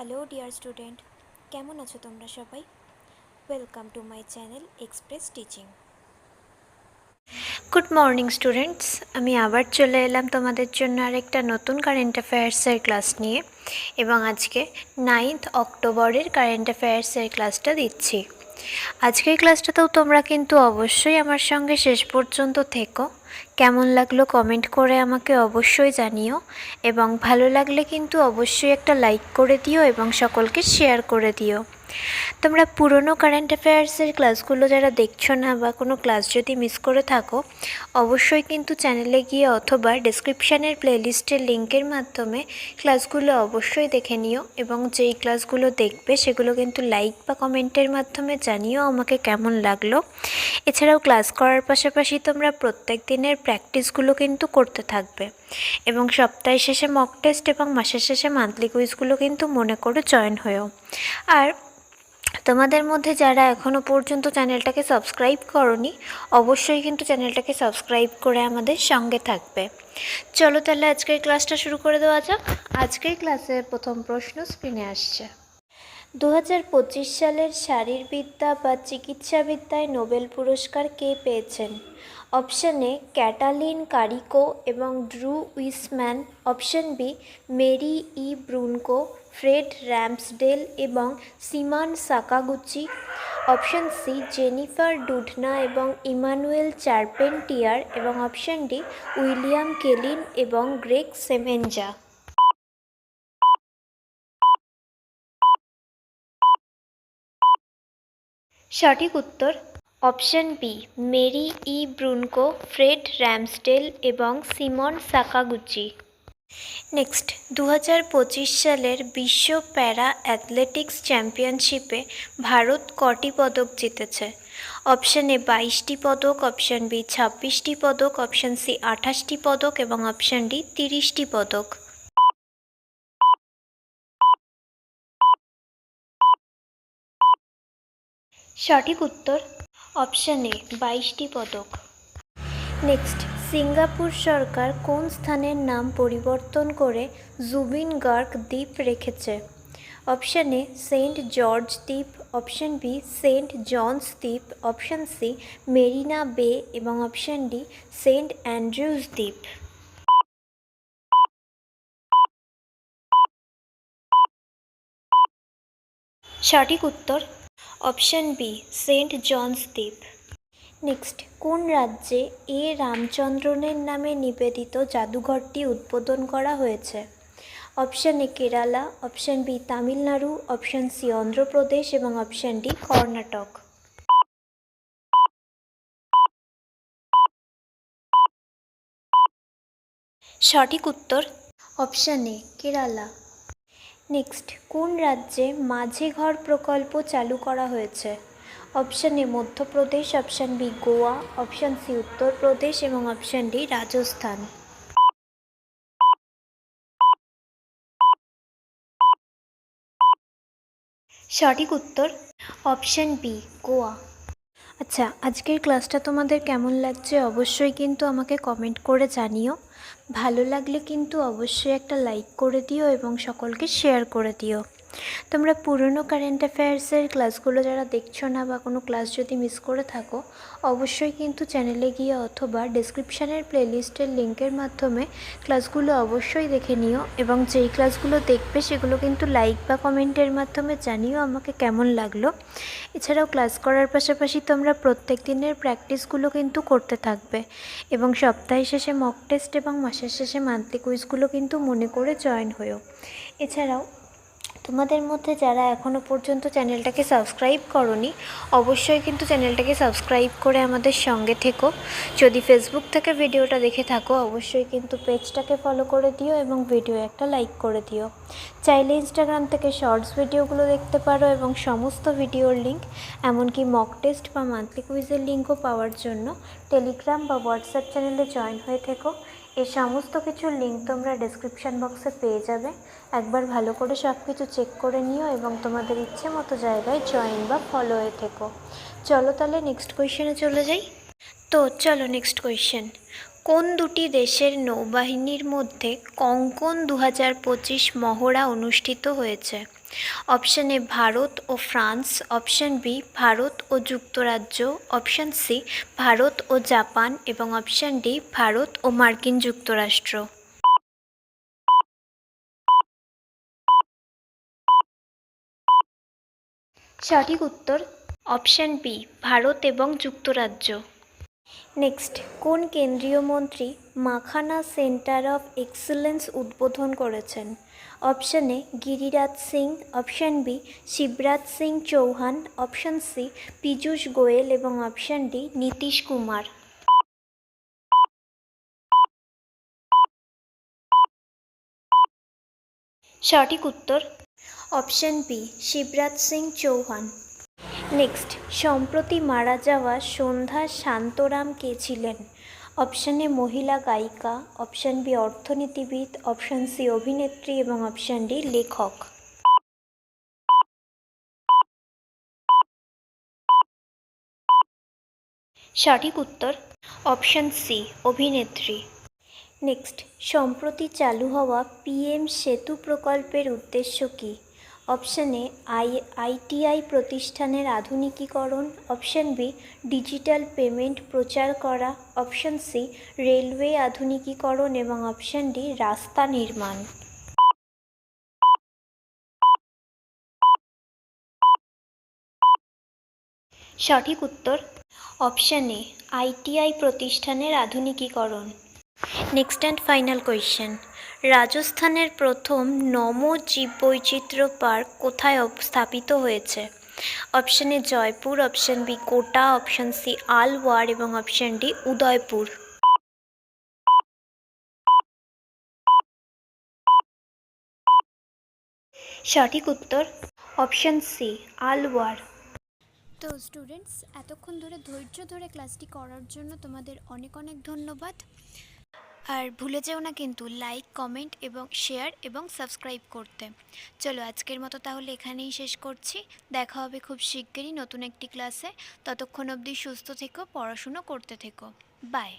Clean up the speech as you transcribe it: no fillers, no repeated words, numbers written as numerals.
Hello dear student, কেমন আছো তোমরা সবাই? Welcome to my channel express teaching. Good morning students, আমি আবার চলে এলাম তোমাদের জন্য আরেকটা নতুন কারেন্ট অ্যাফেয়ার্সের ক্লাস নিয়ে, এবং আজকে 9th অক্টোবরের কারেন্ট অ্যাফেয়ার্সের ক্লাসটা দিচ্ছি। আজকের ক্লাসটাতেও তোমরা কিন্তু অবশ্যই আমার সঙ্গে শেষ পর্যন্ত থেকো। কেমন লাগলো কমেন্ট করে আমাকে অবশ্যই জানিও, এবং ভালো লাগলে কিন্তু অবশ্যই একটা লাইক করে দিও এবং সকলকে শেয়ার করে দিও। তোমরা পুরনো কারেন্ট অ্যাফেয়ার্সের ক্লাসগুলো যারা দেখছো না বা কোনো ক্লাস যদি মিস করে থাকো, অবশ্যই কিন্তু চ্যানেলে গিয়ে অথবা ডেসক্রিপশানের প্লেলিস্টের লিঙ্কের মাধ্যমে ক্লাসগুলো অবশ্যই দেখে নিও, এবং যেই ক্লাসগুলো দেখবে সেগুলো কিন্তু লাইক বা কমেন্টের মাধ্যমে জানিও আমাকে কেমন লাগলো। এছাড়াও ক্লাস করার পাশাপাশি তোমরা প্রত্যেক দিনের প্র্যাকটিসগুলো কিন্তু করতে থাকবে, এবং সপ্তাহের শেষে মক টেস্ট এবং মাসের শেষে মান্থলি কুইজগুলো কিন্তু মনে করে জয়েন হয়েও। আর তোমাদের মধ্যে যারা এখনও পর্যন্ত চ্যানেলটাকে সাবস্ক্রাইব করোনি, অবশ্যই কিন্তু চ্যানেলটাকে সাবস্ক্রাইব করে আমাদের সঙ্গে থাকবে। চলো তাহলে আজকের ক্লাসটা শুরু করে দেওয়া যাক। আজকের ক্লাসের প্রথম প্রশ্ন স্ক্রিনে আসছে। 2025 সালের শারীরবিদ্যা বা চিকিৎসাবিদ্যায় নোবেল পুরস্কার কে পেয়েছেন? অপশন এ ক্যাটালিন কারিকো এবং Drew Weissman, option B Mary E Brunkow, Fred Ramsdell এবং Shimon Sakaguchi, option C Jennifer Doudna এবং ইমানুয়েল চার্পেন্টিয়ার, এবং অপশন ডি উইলিয়াম কেলিন এবং গ্রেগ সেমেঞ্জা। সঠিক উত্তর option B Mary E Brunkow, Fred Ramsdell এবং Shimon Sakaguchi. Next, 2025 সালের বিশ্ব para athletics চ্যাম্পিয়নশিপে ভারত কটি পদক জিতেছে? অপশন এ 22টি পদক, অপশন বি 26টি পদক, অপশন সি 28টি পদক এবং অপশন ডি 30টি পদক। সঠিক উত্তর অপশন এ 22টি পদক। নেক্সট, সিঙ্গাপুর সরকার কোন স্থানের নাম পরিবর্তন করে জুবিন গার্গ দ্বীপ রেখেছে? অপশন এ সেন্ট জর্জ দ্বীপ, অপশন বি সেন্ট জনস দ্বীপ, অপশন সি মেরিনা বে এবং অপশন ডি সেন্ট অ্যান্ড্রিউস দ্বীপ। সঠিক উত্তর অপশন বি সেন্ট জনস দ্বীপ। নেক্সট, কোন রাজ্যে এ রামচন্দ্রনের নামে নিবেদিত জাদুঘরটি উদ্বোধন করা হয়েছে? Option A Kerala, option B Tamil Nadu, option C Andhra Pradesh এবং অপশন ডি কর্ণাটক। সঠিক উত্তর অপশন এ কেরালা। নেক্সট, কোন রাজ্যে মাঝে ঘর প্রকল্প চালু করা হয়েছে? Option A Madhya Pradesh, option B Goa, option C Uttar Pradesh এবং অপশন ডি রাজস্থান। সঠিক উত্তর অপশন বি গোয়া। আচ্ছা, আজকের ক্লাসটা তোমাদের কেমন লাগছে অবশ্যই কিন্তু আমাকে কমেন্ট করে জানিও। ভালো লাগলে কিন্তু অবশ্যই একটা লাইক করে দিও এবং সকলকে শেয়ার করে দিও। তোমরা পুরনো কারেন্ট অ্যাফেয়ার্সের ক্লাসগুলো যারা দেখছো না বা কোনো ক্লাস যদি মিস করে থাকো, অবশ্যই কিন্তু চ্যানেলে গিয়ে অথবা ডেসক্রিপশানের প্লেলিস্টের লিঙ্কের মাধ্যমে ক্লাসগুলো অবশ্যই দেখে নিও, এবং যেই ক্লাসগুলো দেখবে সেগুলো কিন্তু লাইক বা কমেন্টের মাধ্যমে জানিও আমাকে কেমন লাগলো। এছাড়াও ক্লাস করার পাশাপাশি তোমরা প্রত্যেক দিনের প্র্যাকটিসগুলো কিন্তু করতে থাকবে, এবং সপ্তাহের শেষে মক টেস্ট এবং মাসের শেষে মান্থলি কুইজগুলো কিন্তু মনে করে জয়েন হয়েও। এছাড়াও তোমাদের মধ্যে যারা এখনও পর্যন্ত চ্যানেলটাকে সাবস্ক্রাইব করোনি, অবশ্যই কিন্তু চ্যানেলটাকে সাবস্ক্রাইব করে আমাদের সঙ্গে থেকো। যদি ফেসবুক থেকে ভিডিওটা দেখে থাকো, অবশ্যই কিন্তু পেজটাকে ফলো করে দিও এবং ভিডিও একটা লাইক করে দিও। চাইলে ইনস্টাগ্রাম থেকে শর্টস ভিডিওগুলো দেখতে পারো, এবং সমস্ত ভিডিওর লিঙ্ক, এমনকি মক টেস্ট বা মান্থলি কুইজের লিঙ্কও পাওয়ার জন্য টেলিগ্রাম বা হোয়াটসঅ্যাপ চ্যানেলে জয়েন হয়ে থেকো। এই সমস্ত কিছুর লিঙ্ক তোমরা ডেসক্রিপশান বক্সে পেয়ে যাবে। একবার ভালো করে সব কিছু চেক করে নিও এবং তোমাদের ইচ্ছে মতো জায়গায় জয়েন বা ফলো হয়ে থেকো। চলো তাহলে নেক্সট কোয়েশ্চেনে চলে যাই। তো চলো নেক্সট কোয়েশ্চেন, কোন দুটি দেশের নৌবাহিনীর মধ্যে কঙ্কন 2025 মহড়া অনুষ্ঠিত হয়েছে? অপশান এ ভারত ও ফ্রান্স, অপশান বি ভারত ও যুক্তরাজ্য, অপশান সি ভারত ও জাপান এবং অপশান ডি ভারত ও মার্কিন যুক্তরাষ্ট্র। সঠিক উত্তর অপশান বি ভারত এবং যুক্তরাজ্য। নেক্সট, কোন কেন্দ্রীয় মন্ত্রী মাখানা সেন্টার অফ এক্সেলেন্স উদ্বোধন করেছেন? Option A Giriraj Singh, option B Shivraj Singh Chouhan, option C Piyush Goyal এবং অপশান ডি নীতিশ কুমার। সঠিক উত্তর option B Shivraj Singh Chouhan. Next, সম্প্রতি মারা যাওয়া সন্ধ্যা শান্তরাম কে ছিলেন? অপশান এ মহিলা গায়িকা, অপশান বি অর্থনীতিবিদ, অপশান সি অভিনেত্রী এবং অপশান ডি লেখক। সঠিক উত্তর অপশান সি অভিনেত্রী। নেক্সট, সম্প্রতি চালু হওয়া পিএম সেতু প্রকল্পের উদ্দেশ্য কী? অপশান এ আইটিআই প্রতিষ্ঠানের আধুনিকীকরণ, অপশান বি ডিজিটাল পেমেন্ট প্রচার করা, অপশান সি রেলওয়ে আধুনিকীকরণ এবং অপশান ডি রাস্তা নির্মাণ। সঠিক উত্তর অপশান এ আইটিআই প্রতিষ্ঠানের আধুনিকীকরণ। নেক্সট অ্যান্ড ফাইনাল কোয়েশ্চেন, রাজস্থানের প্রথম নমো জীববৈচিত্র্য পার্ক কোথায় স্থাপিত হয়েছে? Option A Jaipur, option B Kota, option C Alwar এবং অপশান ডি উদয়পুর। সঠিক উত্তর অপশান সি আলওয়ার। তো স্টুডেন্টস, এতক্ষণ ধরে ধৈর্য ধরে ক্লাসটি করার জন্য তোমাদের অনেক অনেক ধন্যবাদ। আর ভুলে যেও না কিন্তু লাইক, কমেন্ট এবং শেয়ার এবং সাবস্ক্রাইব করতে। চলো আজকের মতো তাহলে এখানেই শেষ করছি। দেখা হবে খুব শিগগিরই নতুন একটি ক্লাসে। ততক্ষণ অবধি সুস্থ থেকো, পড়াশুনো করতে থেকো। বাই।